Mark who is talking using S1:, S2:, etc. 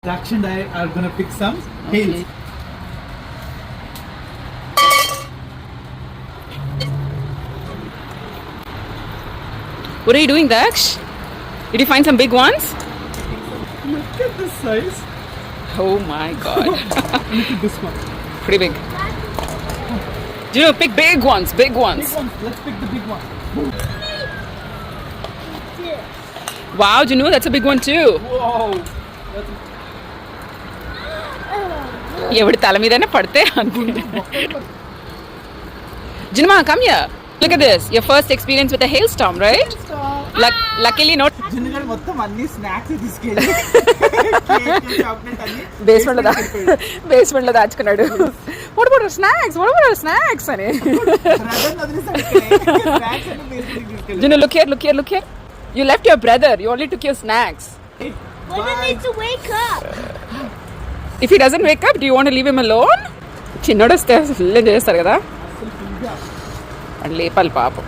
S1: Rakshan and I are gonna pick some hails.
S2: What are you doing, Daksh? Did you find some big ones?
S1: Look at the size.
S2: Oh my god.
S1: Look at this one.
S2: Pretty big. Gino, pick big ones, big ones.
S1: Big one. Let's pick the big one.
S2: Wow, Gino, that's a big one too.
S1: Whoa.
S2: ఎవడి తల మీదనే పడితే అనుకుంటా. Jinma, come here. Look at this. Your first experience with a hailstorm, right? Luckily not.
S1: జిన్నగాడు మొత్తం అన్ని snacks తీసుకెళ్ళి chocolate అన్ని
S2: basement లో దాచుకున్నాడు. What about snacks? What about snacks అని. Jinnu, look here. You left your brother. You only took your snacks.
S3: Brother needs to wake up.
S2: If he doesn't wake up, do you want to leave him alone? చిన్నోడు వస్తే full చేస్తారు కదా. అని లేపాలి పాపం.